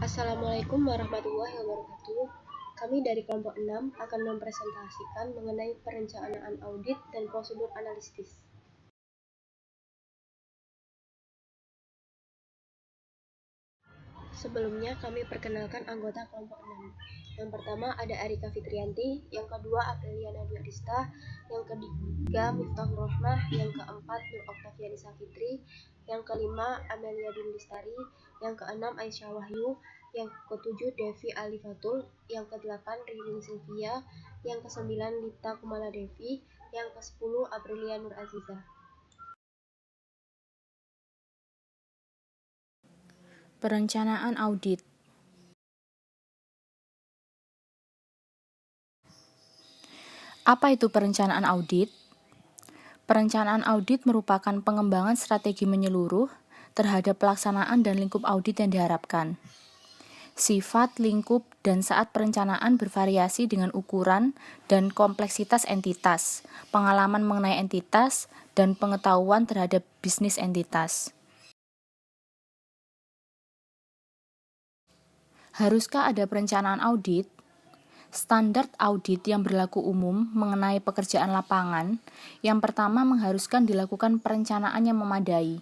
Assalamualaikum warahmatullahi wabarakatuh. Kami dari kelompok 6 akan mempresentasikan mengenai perencanaan audit dan prosedur analisis. Sebelumnya kami perkenalkan anggota kelompok 6. Yang pertama ada Arika Fitrianti, yang kedua Apriliana Dwi Arista, yang ketiga Miftahur Rahmah, yang keempat Nur Oktavianisa Fitri, yang kelima Amelia Dwi Lestari, yang keenam Aisyah Wahyu, yang ketujuh Devi Alifatul, yang kedelapan Ririn Sylvia, yang kesembilan Lita Kumala Devi, yang ke-10 Aprilia Nur Aziza. Perencanaan audit. Apa itu perencanaan audit? Perencanaan audit merupakan pengembangan strategi menyeluruh terhadap pelaksanaan dan lingkup audit yang diharapkan. Sifat, lingkup, dan saat perencanaan bervariasi dengan ukuran dan kompleksitas entitas, pengalaman mengenai entitas, dan pengetahuan terhadap bisnis entitas. Haruskah ada perencanaan audit? Standar audit yang berlaku umum mengenai pekerjaan lapangan, yang pertama mengharuskan dilakukan perencanaan yang memadai,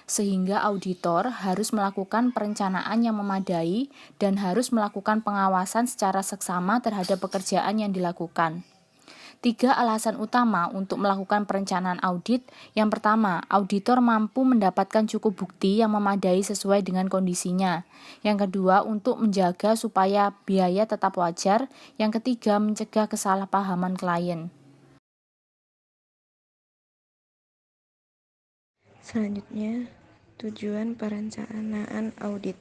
sehingga auditor harus melakukan perencanaan yang memadai dan harus melakukan pengawasan secara seksama terhadap pekerjaan yang dilakukan. 3 alasan utama untuk melakukan perencanaan audit. Yang pertama, auditor mampu mendapatkan cukup bukti yang memadai sesuai dengan kondisinya. Yang kedua, untuk menjaga supaya biaya tetap wajar. Yang ketiga, mencegah kesalahpahaman klien. Selanjutnya, tujuan perencanaan audit.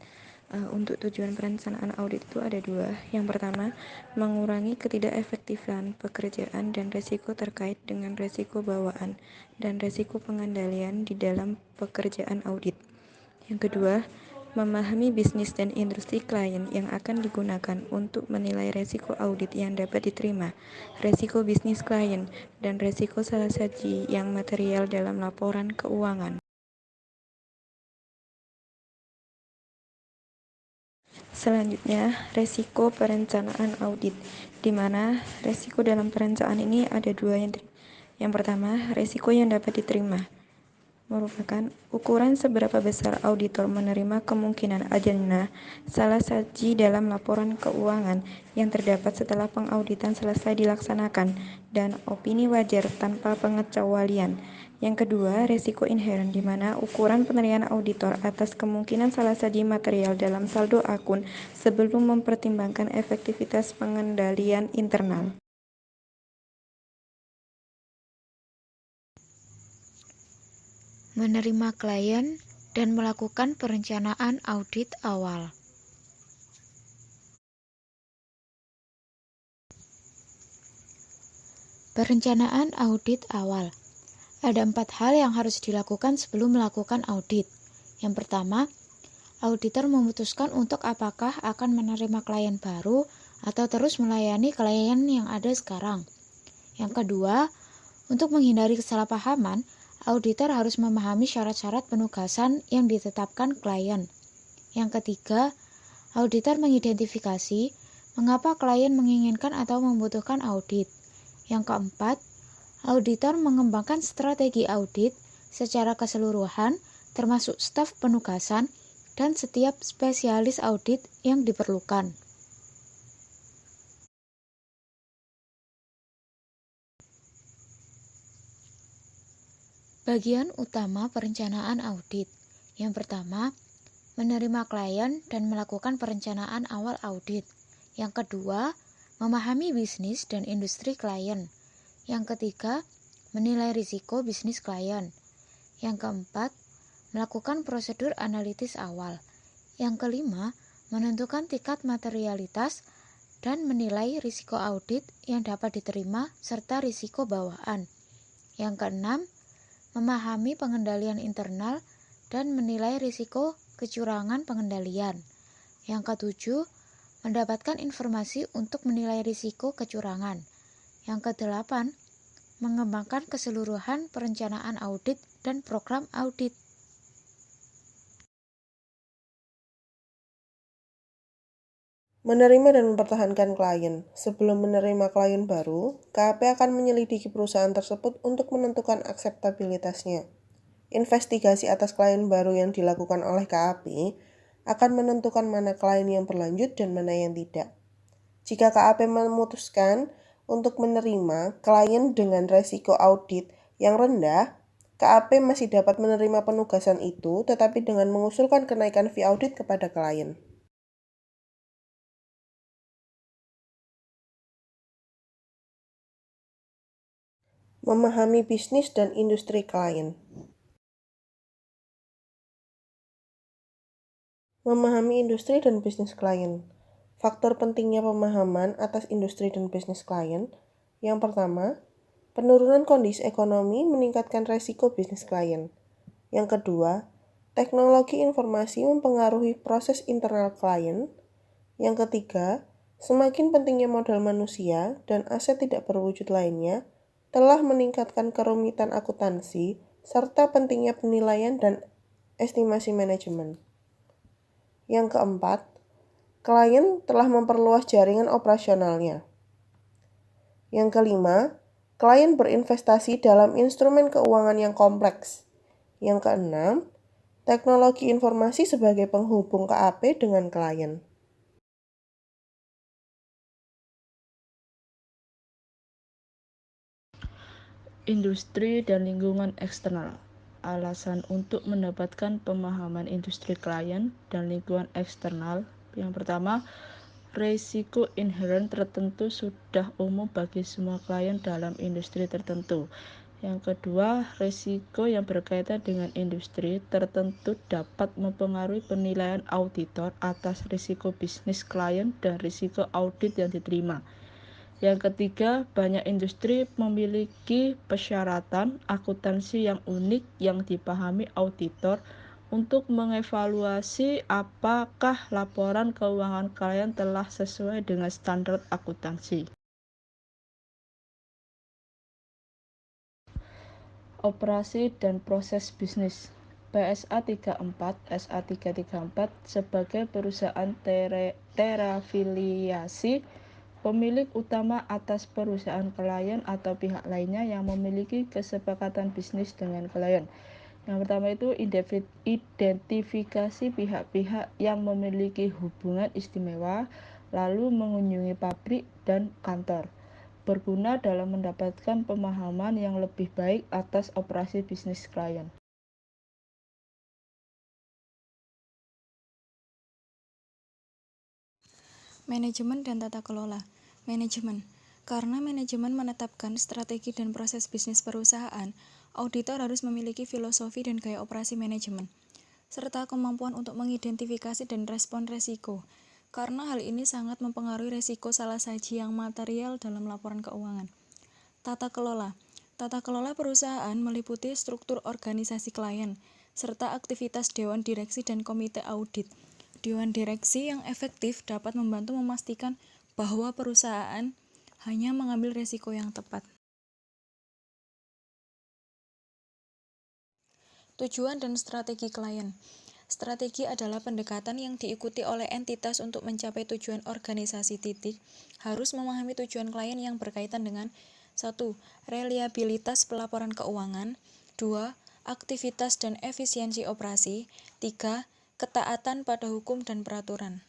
Untuk tujuan perencanaan audit itu ada 2. Yang pertama, mengurangi ketidakefektifan pekerjaan dan risiko terkait dengan risiko bawaan dan risiko pengendalian di dalam pekerjaan audit. Yang kedua, memahami bisnis dan industri klien yang akan digunakan untuk menilai risiko audit yang dapat diterima, risiko bisnis klien, dan risiko salah saji yang material dalam laporan keuangan. Selanjutnya, resiko perencanaan audit, di mana resiko dalam perencanaan ini ada 2 yang pertama, resiko yang dapat diterima, merupakan ukuran seberapa besar auditor menerima kemungkinan adanya salah saji dalam laporan keuangan yang terdapat setelah pengauditan selesai dilaksanakan, dan opini wajar tanpa pengecualian. Yang kedua, resiko inheren, di mana ukuran penilaian auditor atas kemungkinan salah saji material dalam saldo akun sebelum mempertimbangkan efektivitas pengendalian internal. Menerima klien dan melakukan perencanaan audit awal. Perencanaan audit awal. Ada 4 hal yang harus dilakukan sebelum melakukan audit. Yang pertama, auditor memutuskan untuk apakah akan menerima klien baru atau terus melayani klien yang ada sekarang. Yang kedua, untuk menghindari kesalahpahaman, auditor harus memahami syarat-syarat penugasan yang ditetapkan klien. Yang ketiga, auditor mengidentifikasi mengapa klien menginginkan atau membutuhkan audit. Yang keempat, auditor mengembangkan strategi audit secara keseluruhan, termasuk staf penugasan dan setiap spesialis audit yang diperlukan. Bagian utama perencanaan audit. Yang pertama, menerima klien dan melakukan perencanaan awal audit. Yang kedua, memahami bisnis dan industri klien. Yang ketiga, menilai risiko bisnis klien. Yang keempat, melakukan prosedur analitis awal. Yang kelima, menentukan tingkat materialitas dan menilai risiko audit yang dapat diterima serta risiko bawaan. Yang keenam, memahami pengendalian internal dan menilai risiko kecurangan pengendalian. Yang ketujuh, mendapatkan informasi untuk menilai risiko kecurangan. Yang kedelapan, mengembangkan keseluruhan perencanaan audit dan program audit. Menerima dan mempertahankan klien. Sebelum menerima klien baru, KAP akan menyelidiki perusahaan tersebut untuk menentukan akseptabilitasnya. Investigasi atas klien baru yang dilakukan oleh KAP akan menentukan mana klien yang berlanjut dan mana yang tidak. Jika KAP memutuskan untuk menerima klien dengan resiko audit yang rendah, KAP masih dapat menerima penugasan itu, tetapi dengan mengusulkan kenaikan fee audit kepada klien. Memahami bisnis dan industri klien. Memahami industri dan bisnis klien. Faktor pentingnya pemahaman atas industri dan bisnis klien. Yang pertama, penurunan kondisi ekonomi meningkatkan resiko bisnis klien. Yang kedua, teknologi informasi mempengaruhi proses internal klien. Yang ketiga, semakin pentingnya modal manusia dan aset tidak berwujud lainnya telah meningkatkan kerumitan akuntansi serta pentingnya penilaian dan estimasi manajemen. Yang keempat, klien telah memperluas jaringan operasionalnya. Yang kelima, klien berinvestasi dalam instrumen keuangan yang kompleks. Yang keenam, teknologi informasi sebagai penghubung KAP dengan klien. Industri dan lingkungan eksternal. Alasan untuk mendapatkan pemahaman industri klien dan lingkungan eksternal. Yang pertama, risiko inheren tertentu sudah umum bagi semua klien dalam industri tertentu. Yang kedua, risiko yang berkaitan dengan industri tertentu dapat mempengaruhi penilaian auditor atas risiko bisnis klien dan risiko audit yang diterima. Yang ketiga, banyak industri memiliki persyaratan akuntansi yang unik yang dipahami auditor untuk mengevaluasi apakah laporan keuangan klien telah sesuai dengan standar akuntansi. Operasi dan proses bisnis. PSA 34, SA 334 sebagai perusahaan terafiliasi, pemilik utama atas perusahaan klien atau pihak lainnya yang memiliki kesepakatan bisnis dengan klien. Yang pertama itu identifikasi pihak-pihak yang memiliki hubungan istimewa, lalu mengunjungi pabrik dan kantor. Berguna dalam mendapatkan pemahaman yang lebih baik atas operasi bisnis klien. Manajemen dan tata kelola. Manajemen. Karena manajemen menetapkan strategi dan proses bisnis perusahaan, auditor harus memiliki filosofi dan gaya operasi manajemen, serta kemampuan untuk mengidentifikasi dan respon resiko. Karena hal ini sangat mempengaruhi resiko salah saji yang material dalam laporan keuangan. Tata kelola. Tata kelola perusahaan meliputi struktur organisasi klien, serta aktivitas dewan direksi dan komite audit. Dewan direksi yang efektif dapat membantu memastikan bahwa perusahaan hanya mengambil risiko yang tepat. Tujuan dan strategi klien. Strategi adalah pendekatan yang diikuti oleh entitas untuk mencapai tujuan organisasi. Harus memahami tujuan klien yang berkaitan dengan 1. Reliabilitas pelaporan keuangan. 2. Aktivitas dan efisiensi operasi. 3. Ketaatan pada hukum dan peraturan.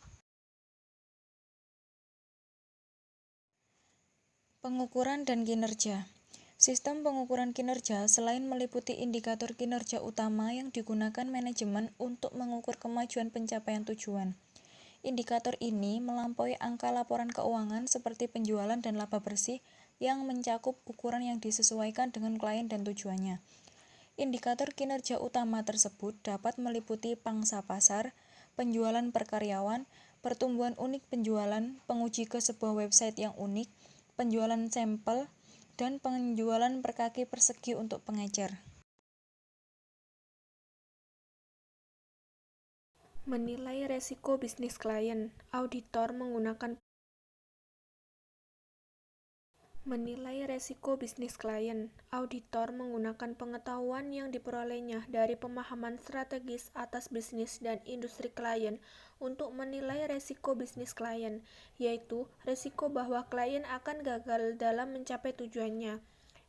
Pengukuran dan kinerja. Sistem pengukuran kinerja selain meliputi indikator kinerja utama yang digunakan manajemen untuk mengukur kemajuan pencapaian tujuan. Indikator ini melampaui angka laporan keuangan seperti penjualan dan laba bersih yang mencakup ukuran yang disesuaikan dengan klien dan tujuannya. Indikator kinerja utama tersebut dapat meliputi pangsa pasar, penjualan per karyawan, pertumbuhan unik penjualan, penguji ke sebuah website yang unik, penjualan sampel, dan penjualan per kaki persegi untuk pengecer. Menilai resiko bisnis klien. Auditor menggunakan Menilai resiko bisnis klien. Auditor menggunakan pengetahuan yang diperolehnya dari pemahaman strategis atas bisnis dan industri klien untuk menilai resiko bisnis klien, yaitu resiko bahwa klien akan gagal dalam mencapai tujuannya.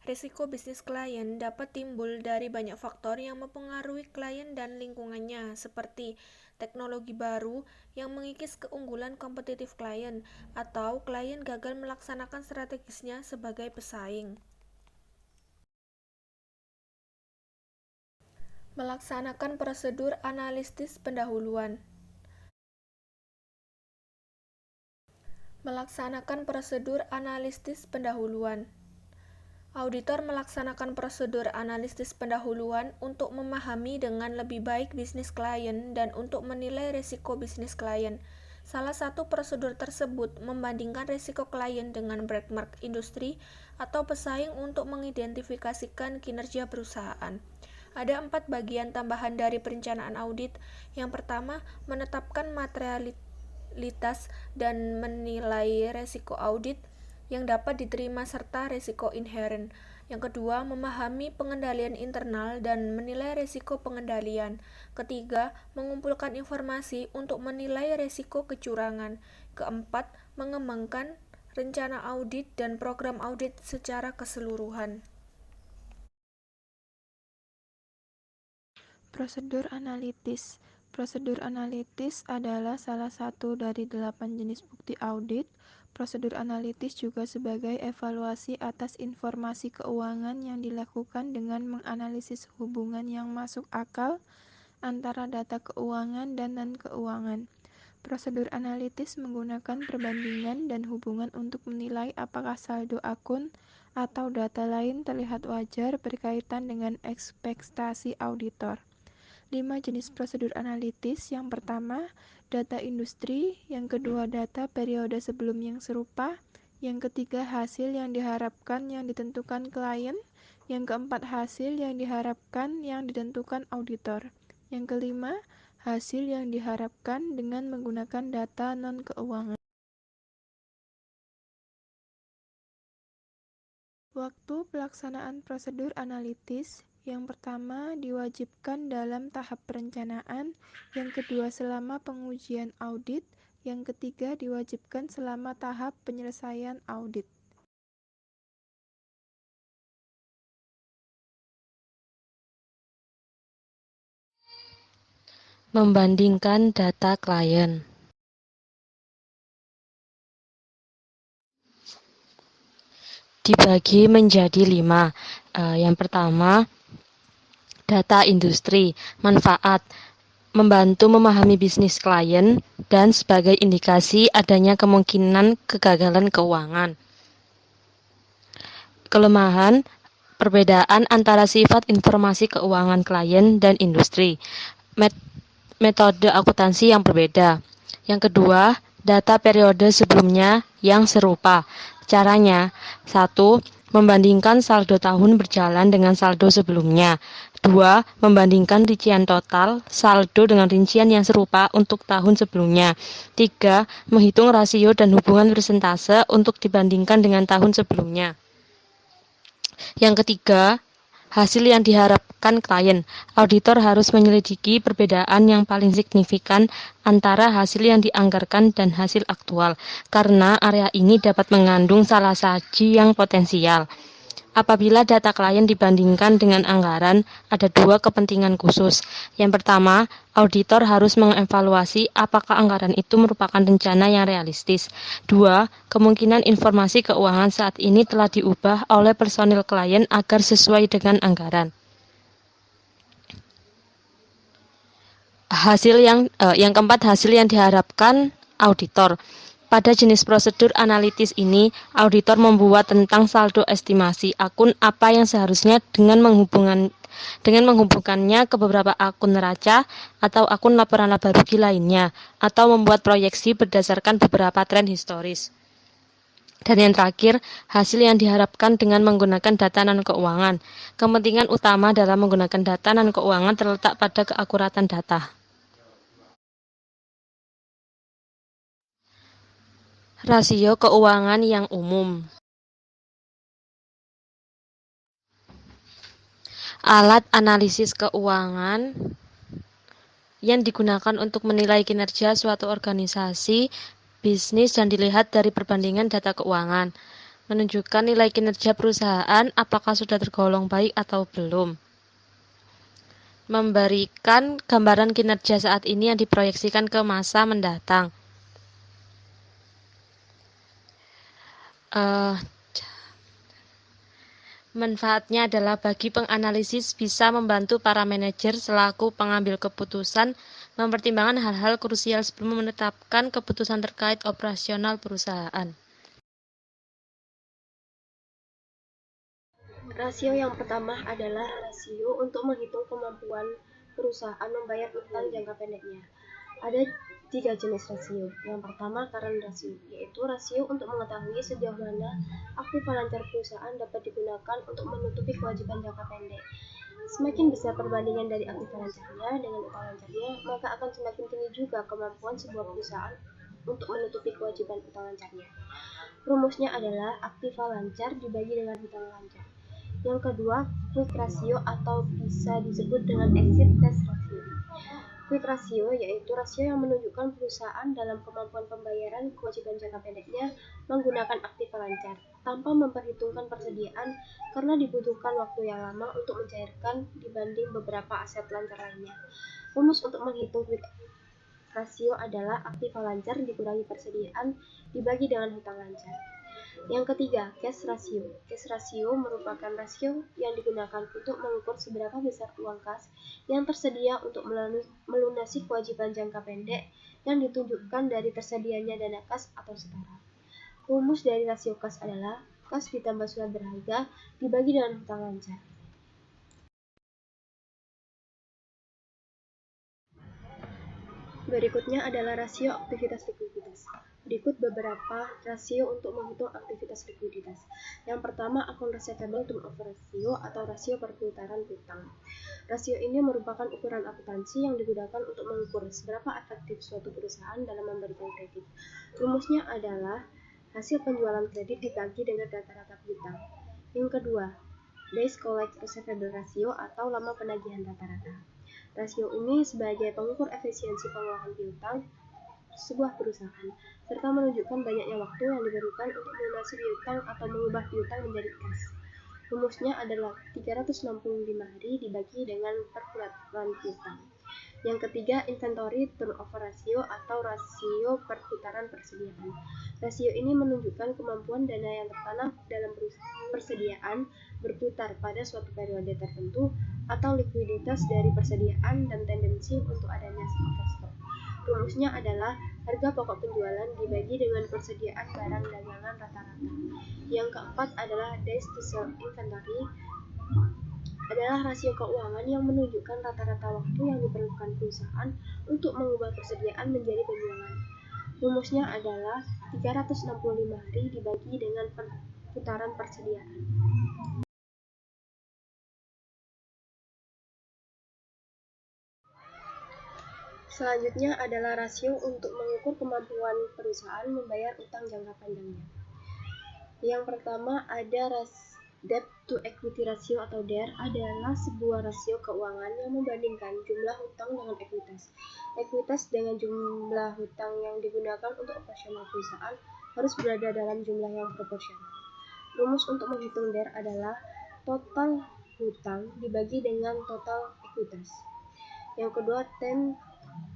Risiko bisnis klien dapat timbul dari banyak faktor yang mempengaruhi klien dan lingkungannya, seperti teknologi baru yang mengikis keunggulan kompetitif klien, atau klien gagal melaksanakan strategisnya sebagai pesaing. Melaksanakan prosedur analisis pendahuluan. Melaksanakan prosedur analisis pendahuluan. Auditor melaksanakan prosedur analisis pendahuluan untuk memahami dengan lebih baik bisnis klien dan untuk menilai risiko bisnis klien. Salah satu prosedur tersebut membandingkan risiko klien dengan benchmark industri atau pesaing untuk mengidentifikasikan kinerja perusahaan. Ada 4 bagian tambahan dari perencanaan audit. Yang pertama, menetapkan materialitas dan menilai risiko audit yang dapat diterima serta risiko inheren. Yang kedua, memahami pengendalian internal dan menilai risiko pengendalian. Ketiga, mengumpulkan informasi untuk menilai risiko kecurangan. Keempat, mengembangkan rencana audit dan program audit secara keseluruhan. Prosedur analitis. Prosedur analitis adalah salah satu dari 8 jenis bukti audit. Prosedur analitis juga sebagai evaluasi atas informasi keuangan yang dilakukan dengan menganalisis hubungan yang masuk akal antara data keuangan dan non-keuangan. Prosedur analitis menggunakan perbandingan dan hubungan untuk menilai apakah saldo akun atau data lain terlihat wajar berkaitan dengan ekspektasi auditor. 5 jenis prosedur analitis. Yang pertama, data industri. Yang kedua, data periode sebelum yang serupa. Yang ketiga, hasil yang diharapkan yang ditentukan klien. Yang keempat, hasil yang diharapkan yang ditentukan auditor. Yang kelima, hasil yang diharapkan dengan menggunakan data non-keuangan. Waktu pelaksanaan prosedur analitis. Yang pertama, diwajibkan dalam tahap perencanaan. Yang kedua, selama pengujian audit. Yang ketiga, diwajibkan selama tahap penyelesaian audit. Membandingkan data klien. Dibagi menjadi 5. Yang pertama, data industri, manfaat, membantu memahami bisnis klien, dan sebagai indikasi adanya kemungkinan kegagalan keuangan. Kelemahan, perbedaan antara sifat informasi keuangan klien dan industri. Metode akuntansi yang berbeda. Yang kedua, data periode sebelumnya yang serupa. Caranya, 1. Membandingkan saldo tahun berjalan dengan saldo sebelumnya. 2. Membandingkan rincian total saldo dengan rincian yang serupa untuk tahun sebelumnya. 3. Menghitung rasio dan hubungan persentase untuk dibandingkan dengan tahun sebelumnya. Yang ketiga, hasil yang diharapkan klien. Auditor harus menyelidiki perbedaan yang paling signifikan antara hasil yang dianggarkan dan hasil aktual, karena area ini dapat mengandung salah saji yang potensial. Apabila data klien dibandingkan dengan anggaran, ada 2 kepentingan khusus. Yang pertama, auditor harus mengevaluasi apakah anggaran itu merupakan rencana yang realistis. 2. Kemungkinan informasi keuangan saat ini telah diubah oleh personil klien agar sesuai dengan anggaran. Yang keempat, hasil yang diharapkan auditor. Pada jenis prosedur analitis ini, auditor membuat tentang saldo estimasi akun apa yang seharusnya dengan menghubungkannya ke beberapa akun neraca atau akun laporan laba rugi lainnya, atau membuat proyeksi berdasarkan beberapa tren historis. Dan yang terakhir, hasil yang diharapkan dengan menggunakan data non-keuangan. Kepentingan utama dalam menggunakan data non-keuangan terletak pada keakuratan data. Rasio keuangan yang umum. alat analisis keuangan yang digunakan untuk menilai kinerja suatu organisasi, bisnis, dan dilihat dari perbandingan data keuangan, menunjukkan nilai kinerja perusahaan apakah sudah tergolong baik atau belum, memberikan gambaran kinerja saat ini yang diproyeksikan ke masa mendatang. Manfaatnya adalah bagi penganalisis bisa membantu para manajer selaku pengambil keputusan mempertimbangkan hal-hal krusial sebelum menetapkan keputusan terkait operasional perusahaan. Rasio yang pertama adalah rasio untuk menghitung kemampuan perusahaan membayar utang jangka pendeknya. Ada 3 jenis rasio. Yang pertama current rasio, yaitu rasio untuk mengetahui sejauh mana aktiva lancar perusahaan dapat digunakan untuk menutupi kewajiban jangka pendek. Semakin besar perbandingan dari aktiva lancarnya dengan utang lancarnya, maka akan semakin tinggi juga kemampuan sebuah perusahaan untuk menutupi kewajiban utang lancarnya. Rumusnya adalah aktiva lancar dibagi dengan utang lancar. Yang kedua, quick ratio atau bisa disebut dengan exit test ratio. Quick ratio yaitu rasio yang menunjukkan perusahaan dalam kemampuan pembayaran kewajiban jangka pendeknya menggunakan aktiva lancar, tanpa memperhitungkan persediaan karena dibutuhkan waktu yang lama untuk mencairkan dibanding beberapa aset lancar lainnya. Rumus untuk menghitung quick rasio adalah aktiva lancar dikurangi persediaan dibagi dengan hutang lancar. Yang ketiga, cash ratio. Cash ratio merupakan rasio yang digunakan untuk mengukur seberapa besar uang kas yang tersedia untuk melunasi kewajiban jangka pendek yang ditunjukkan dari tersedianya dana kas atau setara. Rumus dari rasio kas adalah kas ditambah surat berharga dibagi dengan hutang lancar. Berikutnya adalah rasio aktivitas likuiditas. Berikut beberapa rasio untuk menghitung aktivitas likuiditas. Yang pertama, account receivable turnover ratio atau rasio perputaran piutang. Rasio ini merupakan ukuran akuntansi yang digunakan untuk mengukur seberapa efektif suatu perusahaan dalam memberikan kredit. Rumusnya adalah hasil penjualan kredit dibagi dengan rata-rata piutang. Yang kedua, days collect receivable ratio atau lama penagihan rata-rata. Rasio ini sebagai pengukur efisiensi pengelolaan piutang sebuah perusahaan, serta menunjukkan banyaknya waktu yang diperlukan untuk melunasi piutang atau mengubah piutang menjadi kas. Rumusnya adalah 365 hari dibagi dengan perputaran piutang. Yang ketiga, inventory turnover ratio atau rasio perputaran persediaan. Rasio ini menunjukkan kemampuan dana yang tertanam dalam persediaan berputar pada suatu periode tertentu atau likuiditas dari persediaan dan tendensi untuk adanya overstock. Rumusnya adalah harga pokok penjualan dibagi dengan persediaan barang dagangan rata-rata. Yang keempat adalah days to sell inventory, adalah rasio keuangan yang menunjukkan rata-rata waktu yang diperlukan perusahaan untuk mengubah persediaan menjadi penjualan. Rumusnya adalah 365 hari dibagi dengan perputaran persediaan. Selanjutnya adalah rasio untuk mengukur kemampuan perusahaan membayar utang jangka panjangnya. Yang pertama ada debt to equity ratio atau DER adalah sebuah rasio keuangan yang membandingkan jumlah hutang dengan ekuitas. Ekuitas dengan jumlah hutang yang digunakan untuk operasional perusahaan harus berada dalam jumlah yang proporsional. Rumus untuk menghitung DER adalah total hutang dibagi dengan total ekuitas. Yang kedua,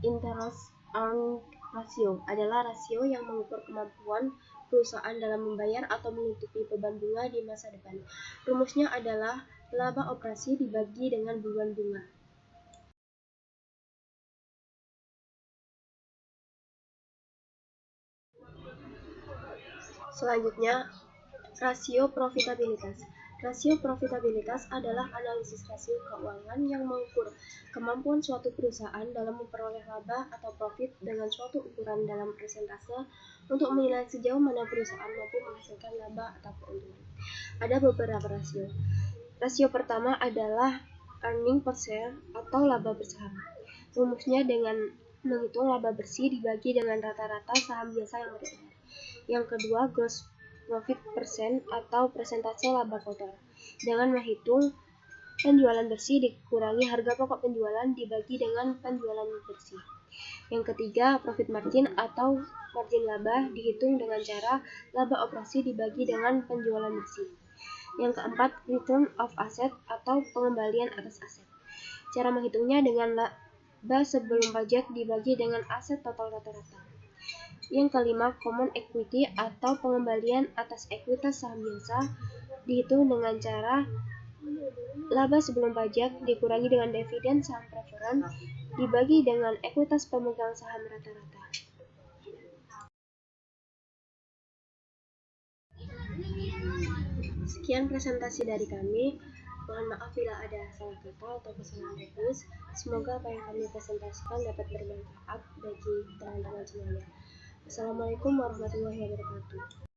interest earned ratio adalah rasio yang mengukur kemampuan perusahaan dalam membayar atau menutupi beban bunga di masa depan. Rumusnya adalah laba operasi dibagi dengan beban bunga. Selanjutnya, rasio profitabilitas. Rasio profitabilitas adalah analisis rasio keuangan yang mengukur kemampuan suatu perusahaan dalam memperoleh laba atau profit dengan suatu ukuran dalam persentase untuk menilai sejauh mana perusahaan mampu menghasilkan laba atau keuntungan. Ada beberapa rasio. Rasio pertama adalah earning per share atau laba bersaham. Rumusnya dengan menghitung laba bersih dibagi dengan rata-rata saham biasa yang beredar. Yang kedua, gross profit persen atau persentase laba kotor dengan menghitung Penjualan bersih dikurangi harga pokok penjualan dibagi dengan penjualan bersih. Yang ketiga, profit margin atau margin laba dihitung dengan cara laba operasi dibagi dengan penjualan bersih. Yang keempat, return of asset atau pengembalian atas aset. Cara menghitungnya dengan laba sebelum pajak dibagi dengan aset total rata-rata. Yang kelima, common equity atau pengembalian atas ekuitas saham biasa dihitung dengan cara laba sebelum pajak dikurangi dengan dividen saham preferen dibagi dengan ekuitas pemegang saham rata-rata. Sekian presentasi dari kami. Mohon maaf bila ada salah kata atau kesalahan teknis. Semoga apa yang kami presentasikan dapat bermanfaat bagi teman-teman semuanya. Assalamualaikum warahmatullahi wabarakatuh.